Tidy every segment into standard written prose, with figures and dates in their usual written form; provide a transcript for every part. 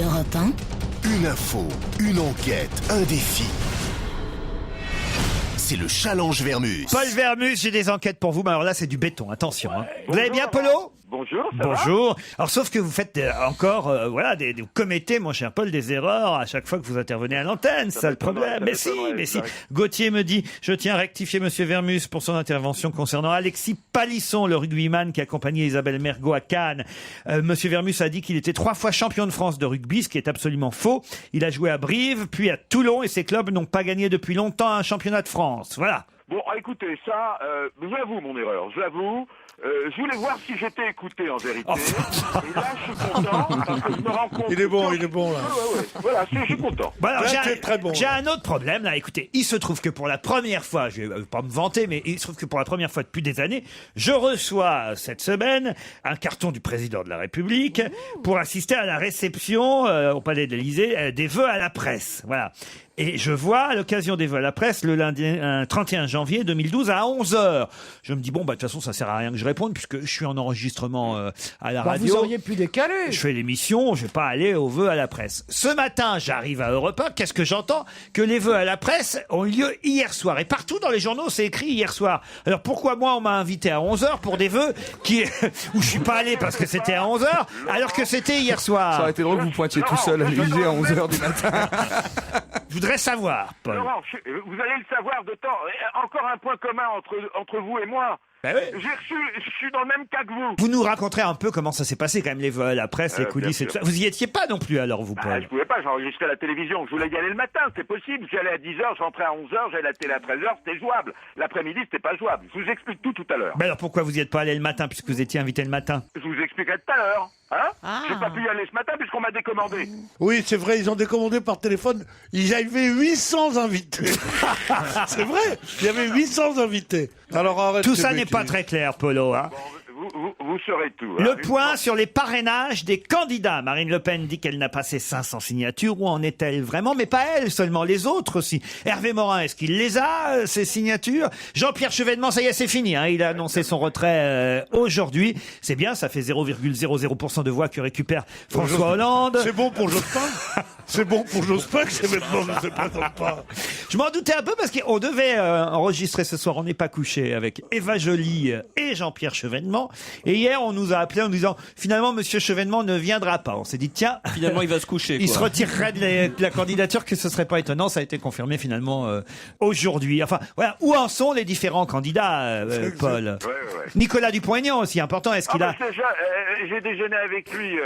Europe 1. Une info, une enquête, un défi. C'est le challenge Vermus. Paul Vermus, j'ai des enquêtes pour vous, mais alors là c'est du béton, attention. Hein. Vous allez bien, Polo ? Bonjour, ça Bonjour. Alors sauf que vous faites encore, vous commettez, mon cher Paul, des erreurs à chaque fois que vous intervenez à l'antenne. C'est ça le problème. Mais si. Gauthier me dit, je tiens à rectifier Monsieur Vermus pour son intervention concernant Alexis Palisson, le rugbyman qui accompagnait Isabelle Mergo à Cannes. Monsieur Vermus a dit qu'il était 3 fois champion de France de rugby, ce qui est absolument faux. Il a joué à Brive, puis à Toulon, et ses clubs n'ont pas gagné depuis longtemps un championnat de France. Voilà. Bon, écoutez, ça, j'avoue mon erreur, j'avoue. Je voulais voir si j'étais écouté en vérité. Et là, je suis content parce que je me rends compte. Il est bon là. Ouais. Voilà, je suis content. Bon, alors, très bon. J'ai un autre problème là. Écoutez, il se trouve que pour la première fois, je vais pas me vanter, mais il se trouve que pour la première fois depuis des années, je reçois cette semaine un carton du président de la République pour assister à la réception au Palais de l'Élysée des vœux à la presse. Voilà. Et je vois, à l'occasion des vœux à la presse, le lundi 31 janvier 2012 à 11h. Je me dis, bon, de toute façon, ça sert à rien que je réponde puisque je suis en enregistrement à la radio. Vous auriez pu décaler. Je fais l'émission, je vais pas aller aux vœux à la presse. Ce matin, j'arrive à Europe 1, qu'est-ce que j'entends ? Que les vœux à la presse ont eu lieu hier soir. Et partout dans les journaux, c'est écrit hier soir. Alors pourquoi moi, on m'a invité à 11h pour des vœux où je suis pas allé parce que c'était à 11h, alors que c'était hier soir ? Ça aurait été drôle que vous pointiez tout seul à l'Élysée à 11h du matin. Je voudrais savoir, Paul. Laurent, vous allez le savoir de temps. Encore un point commun entre vous et moi. Ben oui. Je suis dans le même cas que vous. Vous nous raconterez un peu comment ça s'est passé quand même, les vœux, la presse, les coulisses et tout ça. Vous y étiez pas non plus alors, vous, Paul ? Je pouvais pas, j'enregistrais à la télévision. Je voulais y aller le matin, c'est possible. J'y allais à 10h, je rentrais à 11h, j'allais à la télé à 13h, c'était jouable. L'après-midi, c'était pas jouable. Je vous explique tout à l'heure. Ben alors pourquoi vous y êtes pas allé le matin puisque vous étiez invité le matin ? Je vous expliquerai tout à l'heure. J'ai pas pu y aller ce matin puisqu'on m'a décommandé. Oui, c'est vrai, ils ont décommandé par téléphone. Il y avait 800 invités. C'est vrai, il y avait 800 invités. Alors arrête. Tout ça n'est pas très clair, Polo. Hein. Vous saurez tout. Le point sur les parrainages des candidats. Marine Le Pen dit qu'elle n'a pas ses 500 signatures. Où en est-elle vraiment ? Mais pas elle seulement, les autres aussi. Hervé Morin, est-ce qu'il les a, ces signatures ? Jean-Pierre Chevènement, ça y est, c'est fini. Hein. Il a annoncé son retrait aujourd'hui. C'est bien, ça fait 0,00% de voix que récupère François Hollande. C'est bon pour Jospin. C'est bon pour Jospin que Chevènement ne se présente pas. Je m'en doutais un peu parce qu'on devait enregistrer ce soir. On n'est pas couché avec Eva Joly et Jean-Pierre Chevènement. Et hier, on nous a appelé en nous disant finalement, Monsieur Chevènement ne viendra pas. On s'est dit tiens, Finalement, il va se coucher. il se retirerait de la candidature, que ce serait pas étonnant. Ça a été confirmé finalement aujourd'hui. Enfin, voilà. Où en sont les différents candidats, Paul ? Ouais. Nicolas Dupont-Aignan aussi important. Est-ce qu'il a J'ai déjeuné avec lui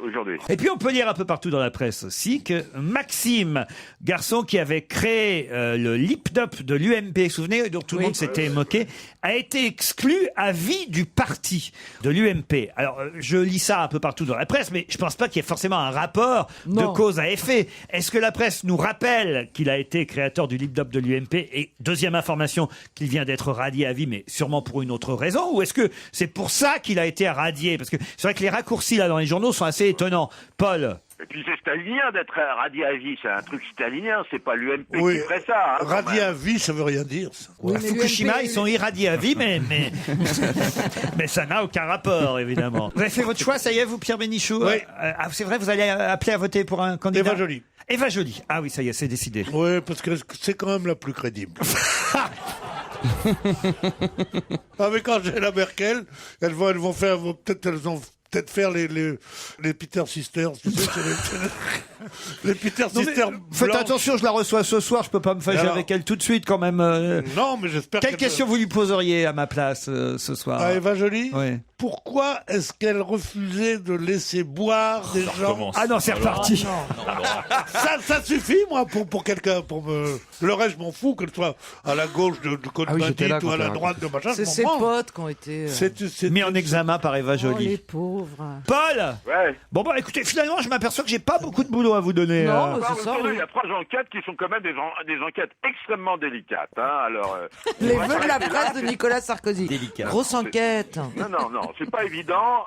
aujourd'hui. Et puis on peut lire un peu partout dans la presse aussi que Maxime, garçon qui avait créé le Lipdop de l'UMP, souvenez, dont tout le monde s'était moqué, a été exclu à vie du parti de l'UMP. Alors je lis ça un peu partout dans la presse, mais je pense pas qu'il y ait forcément un rapport de cause à effet. Est-ce que la presse nous rappelle qu'il a été créateur du Lipdop de l'UMP et deuxième information qu'il vient d'être radié à vie, mais sûrement pour une autre raison, ou est-ce que c'est pour ça qu'il a été radié ? Parce que c'est vrai que les raccourcis là dans les journaux sont assez étonnants. Paul ? Et puis c'est stalinien d'être radié à vie, c'est un truc stalinien, c'est pas l'UMP Oui. qui ferait ça. Radié à vie, ça veut rien dire. Ça. À Fukushima, ils sont irradiés à vie, mais ça n'a aucun rapport, évidemment. Vous avez fait votre choix, ça y est, vous, Pierre Bénichou ? Oui. C'est vrai, vous allez appeler à voter pour un candidat ? Eva Joly. Eva Joly. Ah oui, ça y est, c'est décidé. Oui, parce que c'est quand même la plus crédible. Avec Angela Merkel, elles vont faire peut-être faire les Peter Sisters, tu sais, les Peter Sisters. Faites blanches. attention, je la reçois ce soir, je peux pas me fâcher Alors avec elle tout de suite quand même. Non, mais j'espère. Quelle question vous lui poseriez à ma place ce soir ? À Eva Joly ? Oui. Pourquoi est-ce qu'elle refusait de laisser boire des gens ? Ah non, c'est reparti. Ça suffit, moi, pour quelqu'un, le reste, je m'en fous, qu'elle soit à la gauche de j'étais là Cohn-Bendit ou à la quand droite de machin. C'est je ses m'en branle. potes qui ont été. C'est Mis en examen par Eva Oh, Joly. les pauvres. Paul ! Ouais. Bon bah écoutez, finalement je m'aperçois que j'ai pas beaucoup de boulot à vous donner. Non, Non, c'est vous ça. savez, il y a 3 enquêtes qui sont quand même des enquêtes extrêmement délicates. Hein. Alors, Les vœux de la presse de Nicolas Sarkozy. Délicat. Grosse enquête. Non. Non, c'est pas évident.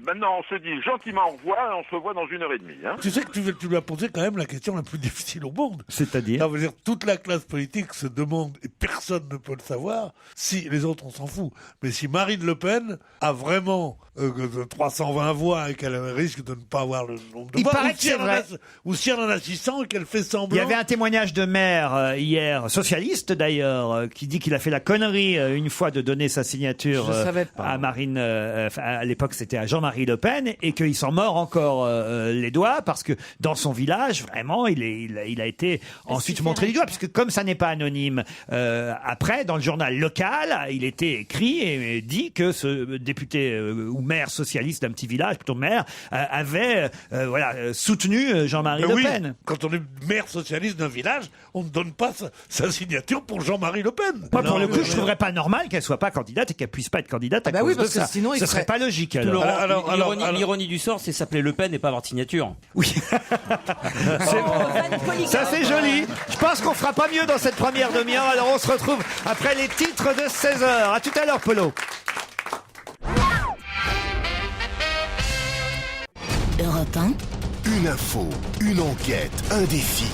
Maintenant, on se dit gentiment au revoir et on se revoit dans 1h30. Hein. Tu sais que tu lui as posé quand même la question la plus difficile au monde. C'est-à-dire Ça veut dire toute la classe politique se demande, et personne ne peut le savoir, si les autres on s'en fout, mais si Marine Le Pen a vraiment 320 voix et qu'elle risque de ne pas avoir le nombre de Il voix, paraît que c'est vrai. ou si elle en a 600 et qu'elle fait semblant. Il y avait un témoignage de maire hier, socialiste d'ailleurs, qui dit qu'il a fait la connerie une fois de donner sa signature Je savais pas. à Marine, à l'époque c'était à Jean-Marie Le Pen, et qu'il s'en mord encore les doigts parce que dans son village, vraiment, il a été ensuite montré du doigt, puisque comme ça n'est pas anonyme, après, dans le journal local, il était écrit et dit que ce député ou maire socialiste d'un petit village, plutôt maire, avait soutenu Jean-Marie Le Oui, Pen. quand on est maire socialiste d'un village, on ne donne pas sa signature pour Jean-Marie Le Pen. Moi, pour le coup, je trouverais pas normal qu'elle soit pas candidate et qu'elle puisse pas être candidate à bah cause oui, de parce que ça. sinon, il Ce serait serait- pas logique, alors. Laurent, l'ironie du sort, c'est s'appeler Le Pen et pas avoir de signature. Oui. Ça, c'est joli. Je pense qu'on fera pas mieux dans cette première demi-heure. Alors, on se retrouve après les titres de 16h. À tout à l'heure, Polo. Europe 1, Une info, une enquête, un défi.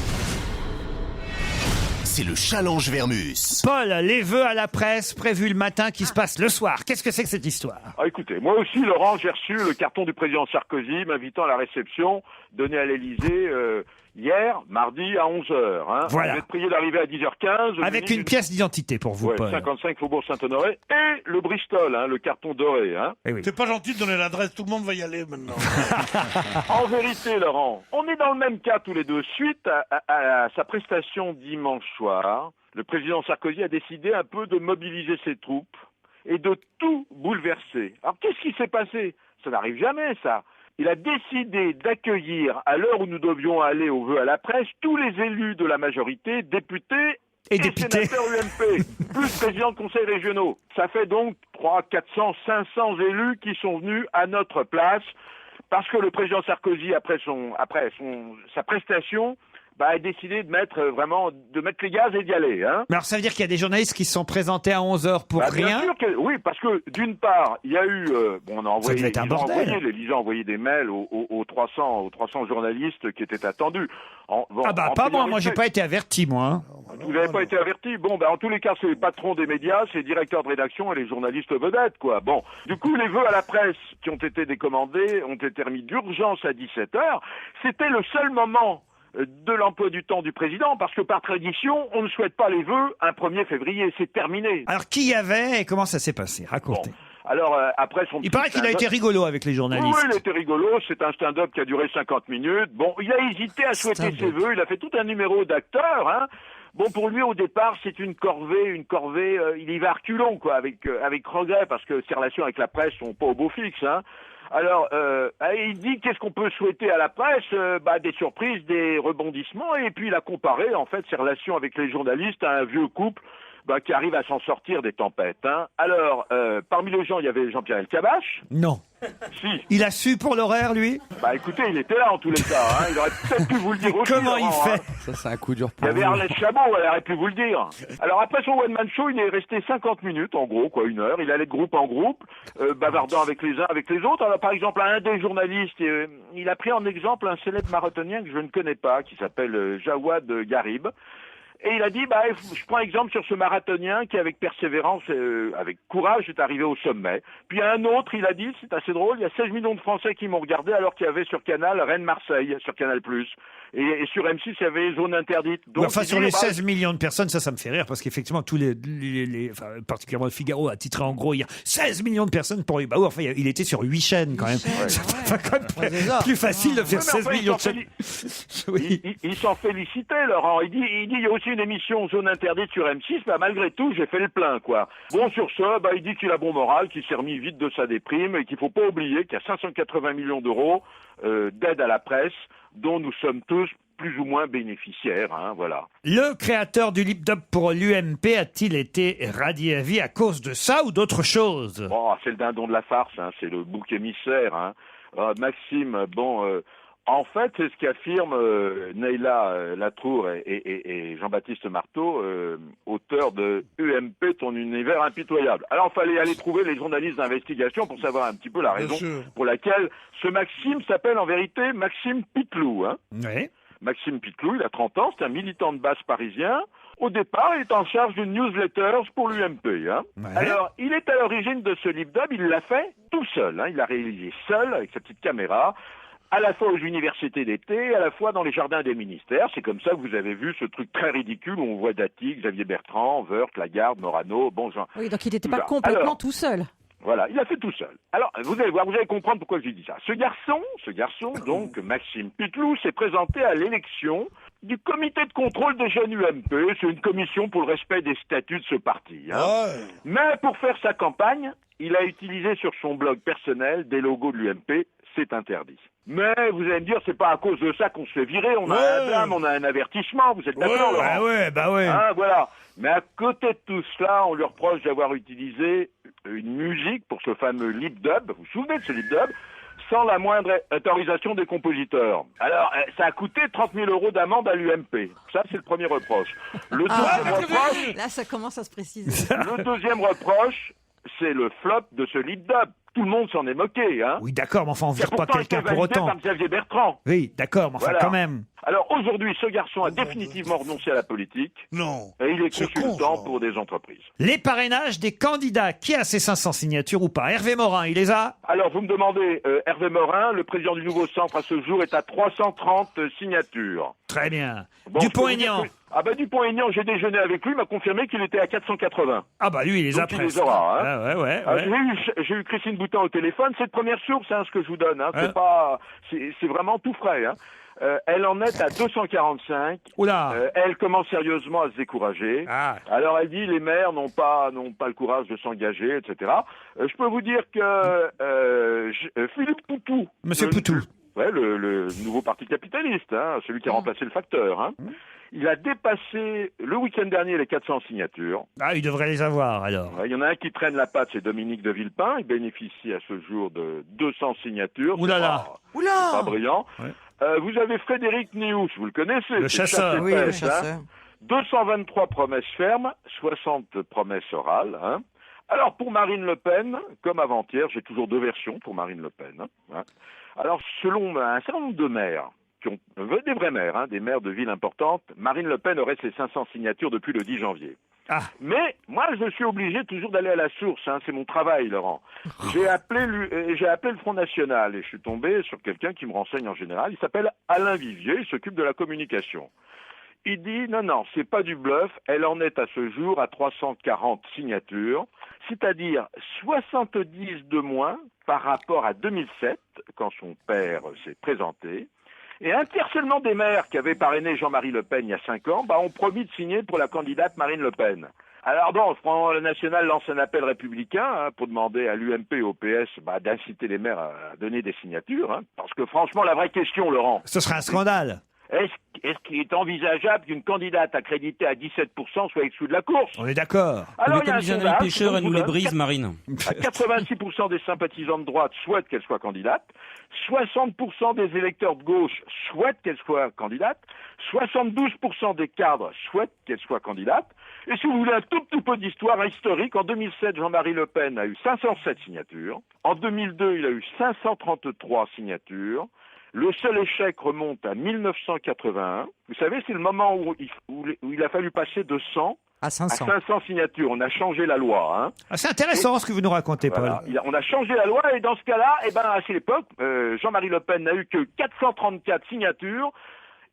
C'est le challenge Vermus. Paul, les vœux à la presse prévus le matin qui se passent le soir. Qu'est-ce que c'est que cette histoire? Ah, écoutez, moi aussi, Laurent, j'ai reçu le carton du président Sarkozy m'invitant à la réception donnée à l'Élysée hier, mardi, à 11h. Hein. Voilà. Vous êtes prié d'arriver à 10h15. Avec une pièce d'identité pour vous, Ouais, Paul. 55 Faubourg Saint-Honoré et le Bristol, hein, le carton doré. Hein. Eh oui. C'est pas gentil de donner l'adresse, tout le monde va y aller maintenant. En vérité, Laurent, on est dans le même cas tous les deux. Suite à sa prestation dimanche soir, le président Sarkozy a décidé un peu de mobiliser ses troupes et de tout bouleverser. Alors, qu'est-ce qui s'est passé? Ça n'arrive jamais, ça. Il a décidé d'accueillir, à l'heure où nous devions aller au vœu à la presse, tous les élus de la majorité, députés Et députés. sénateurs UMP, plus présidents de conseils régionaux. Ça fait donc 300, 400, 500 élus qui sont venus à notre place, parce que le président Sarkozy, après sa prestation, a décidé de mettre les gaz et d'y aller. Hein. Mais alors, ça veut dire qu'il y a des journalistes qui se sont présentés à 11h pour Bien rien? sûr oui, parce que d'une part, il y a eu, on a envoyé, devait être un bordel. l'Élysée a envoyé des mails aux 300 journalistes qui étaient attendus. Pas moi, j'ai pas été averti, moi. Hein. Vous n'avez pas été averti. Bon, en tous les cas, c'est les patrons des médias, c'est les directeurs de rédaction et les journalistes vedettes, quoi. Bon, du coup, les vœux à la presse qui ont été décommandés ont été remis d'urgence à 17h. C'était le seul moment de l'emploi du temps du président, parce que par tradition, on ne souhaite pas les vœux un 1er février, c'est terminé. Alors, qui y avait et comment ça s'est passé? Racontez. Alors, après son Il paraît qu'il a été rigolo avec les journalistes. Oui, il était rigolo, c'est un stand-up qui a duré 50 minutes. Bon, il a hésité à souhaiter ses vœux, il a fait tout un numéro d'acteur, hein. Bon, pour lui, au départ, c'est une corvée, il y va à reculons, quoi, avec regret, parce que ses relations avec la presse sont pas au beau fixe, hein. Alors, il dit qu'est-ce qu'on peut souhaiter à la presse, des surprises, des rebondissements, et puis il a comparé en fait ses relations avec les journalistes à un vieux couple qui arrive à s'en sortir des tempêtes. Hein. Alors, parmi les gens, il y avait Jean-Pierre Elkabbach. Non. Si. Il a su pour l'horaire, lui? Écoutez, il était là en tous les cas. Hein. Il aurait peut-être pu vous le dire aussi. Comment il Laurent, fait? hein. Ça, c'est un coup dur Il pour y avait vous. Arlette Chabot, elle aurait pu vous le dire. Alors après son one-man show, il est resté 50 minutes, en gros, 1 heure. Il allait de groupe en groupe, bavardant avec les uns, avec les autres. Alors par exemple, un des journalistes, il a pris en exemple un célèbre marathonien que je ne connais pas, qui s'appelle Jawad Garib. Et il a dit, je prends exemple sur ce marathonien qui, avec persévérance, avec courage, est arrivé au sommet. Puis un autre, il a dit, c'est assez drôle, il y a 16 millions de Français qui m'ont regardé alors qu'il y avait sur Canal Rennes-Marseille, sur Canal+. Et sur M6, il y avait Zone Interdite. Donc, Enfin, sur les 16 millions de personnes, ça me fait rire, parce qu'effectivement, tous particulièrement le Figaro a titré en gros hier 16 millions de personnes pour lui. Enfin, il était sur 8 chaînes, quand même. C'est quand même plus facile de faire 16 millions de chaînes. Oui. Il s'en félicitait, Laurent. Il dit, il y a aussi une émission Zone Interdite sur M6, malgré tout, j'ai fait le plein, quoi. Bon, sur ça, il dit qu'il a bon moral, qu'il s'est remis vite de sa déprime, et qu'il faut pas oublier qu'il y a 580 millions d'euros d'aide à la presse, dont nous sommes tous plus ou moins bénéficiaires, hein, voilà. Le créateur du lip-dub pour l'UMP a-t-il été radié à vie à cause de ça ou d'autre chose? Bon, c'est le dindon de la farce, hein, c'est le bouc émissaire, hein. Maxime, En fait, c'est ce qu'affirment Neila Latour et Jean-Baptiste Marteau, auteurs de UMP, ton univers impitoyable. Alors, il fallait aller trouver les journalistes d'investigation pour savoir un petit peu la raison pour laquelle ce Maxime s'appelle en vérité Maxime Pitlou. Hein. Oui. Maxime Pitlou, il a 30 ans, c'est un militant de base parisien. Au départ, il est en charge d'une newsletter pour l'UMP. Hein. Ouais. Alors, il est à l'origine de ce LibDub, il l'a fait tout seul. Hein. Il l'a réalisé seul, avec sa petite caméra, à la fois aux universités d'été, à la fois dans les jardins des ministères. C'est comme ça que vous avez vu ce truc très ridicule où on voit Dati, Xavier Bertrand, Woerth, Lagarde, Morano, Bonjean. Oui, donc il n'était pas complètement tout seul. Voilà, il a fait tout seul. Alors, vous allez voir, vous allez comprendre pourquoi je dis ça. Ce garçon, donc, Maxime Pitlou, s'est présenté à l'élection du comité de contrôle des jeunes UMP. C'est une commission pour le respect des statuts de ce parti. Hein. Ouais. Mais pour faire sa campagne, il a utilisé sur son blog personnel des logos de l'UMP. C'est interdit. Mais vous allez me dire, c'est pas à cause de ça qu'on se fait virer. On a un blâme, on a un avertissement. Vous êtes d'accord, Laurent ? Bah ouais. Hein, voilà. Mais à côté de tout cela, on lui reproche d'avoir utilisé une musique pour ce fameux LibDub. Vous vous souvenez de ce LibDub ? Sans la moindre autorisation des compositeurs. Alors, ça a coûté 30 000 € d'amende à l'UMP. Ça, c'est le premier reproche. Le deuxième reproche... Là, ça commence à se préciser. Le deuxième reproche, c'est le flop de ce LibDub. Tout le monde s'en est moqué, hein. Oui, d'accord, mais enfin, on ne vire pas quelqu'un pour validé autant. par Xavier Bertrand. Oui, d'accord, mais enfin, Voilà. quand même. Alors aujourd'hui, ce garçon a définitivement renoncé à la politique. Non. Et il est C'est consultant con, ça. pour des entreprises. Les parrainages des candidats. Qui a ces 500 signatures ou pas? Hervé Morin, il les a? Alors vous me demandez, Hervé Morin, le président du nouveau centre à ce jour est à 330 signatures. Très bien. Bon, je peux vous Dupont-Aignan. dire que- Ah bah Dupont-Aignan, j'ai déjeuné avec lui, il m'a confirmé qu'il était à 480. Ah bah lui, il les a Donc, il les presque. aura, hein. Ah, ouais. J'ai eu Christine Boutin au téléphone, c'est de première source, hein, ce que je vous donne. Hein. Hein. C'est pas, c'est vraiment tout frais. Hein. Elle en est à 245. Oula. Elle commence sérieusement à se décourager. Ah. Alors elle dit les maires n'ont pas le courage de s'engager, etc. Je peux vous dire que Philippe Poutou, Monsieur Poutou. le nouveau parti capitaliste, hein, celui qui a remplacé le facteur, hein, il a dépassé le week-end dernier les 400 signatures. Ah, il devrait les avoir, alors. Il y en a un qui traîne la patte, c'est Dominique de Villepin. Il bénéficie à ce jour de 200 signatures. Ouh là là. C'est pas brillant. Ouais. Vous avez Frédéric Néus, vous le connaissez. Le c'est chasseur. chasse et Oui, le pêche, hein. chasseur. 223 promesses fermes, 60 promesses orales. Hein. Alors pour Marine Le Pen, comme avant-hier, j'ai toujours deux versions pour Marine Le Pen. Hein. Alors selon un certain nombre de maires, qui ont des vrais maires, hein, des maires de villes importantes, Marine Le Pen aurait ses 500 signatures depuis le 10 janvier. Ah. Mais moi, je suis obligé toujours d'aller à la source. Hein, c'est mon travail, Laurent. J'ai appelé le Front National et je suis tombé sur quelqu'un qui me renseigne en général. Il s'appelle Alain Vivier. Il s'occupe de la communication. Il dit non, c'est pas du bluff. Elle en est à ce jour à 340 signatures, c'est-à-dire 70 de moins par rapport à 2007, quand son père s'est présenté. Et un tiers seulement des maires qui avaient parrainé Jean-Marie Le Pen il y a 5 ans ont promis de signer pour la candidate Marine Le Pen. Alors bon, le Front National lance un appel républicain hein, pour demander à l'UMP et au PS d'inciter les maires à donner des signatures. Hein, parce que franchement, la vraie question, Laurent, Ce serait un scandale. est-ce qu'il est envisageable qu'une candidate accréditée à 17% soit exclue de la course? On est d'accord. Alors, Mais il y a comme un disait sondage, les pêcheurs, elle je nous vous les donne, brise, Marine. 86% des sympathisants de droite souhaitent qu'elle soit candidate, 60% des électeurs de gauche souhaitent qu'elle soit candidate, 72% des cadres souhaitent qu'elle soit candidate. Et si vous voulez un tout petit peu d'histoire historique, en 2007, Jean-Marie Le Pen a eu 507 signatures. En 2002, il a eu 533 signatures. Le seul échec remonte à 1981. Vous savez, c'est le moment où il a fallu passer de 100 À à 500. 500 signatures. On a changé la loi. Hein. Ah, c'est intéressant ce que vous nous racontez, Voilà. Paul. On a changé la loi et dans ce cas-là, à cette époque, Jean-Marie Le Pen n'a eu que 434 signatures.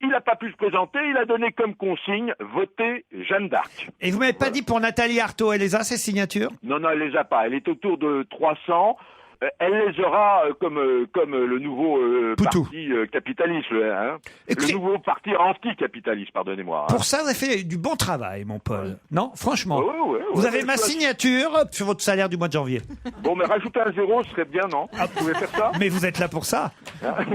Il n'a pas pu se présenter. Il a donné comme consigne voter Jeanne d'Arc. Et vous m'avez pas dit pour Nathalie Arthaud, elle les a, ces signatures? Non, elle les a pas. Elle est autour de 300. Elle les aura comme le nouveau Poutou. parti capitaliste, hein. Écoutez- Le nouveau parti anti-capitaliste, pardonnez-moi. Hein. Pour ça, vous avez fait du bon travail, mon Paul. Non, franchement. Ouais, Vous avez ouais, ma ouais. signature sur votre salaire du mois de janvier. Bon, mais rajouter un zéro, ce serait bien, non? Vous pouvez faire ça? Mais vous êtes là pour ça. Hein. Oui, non.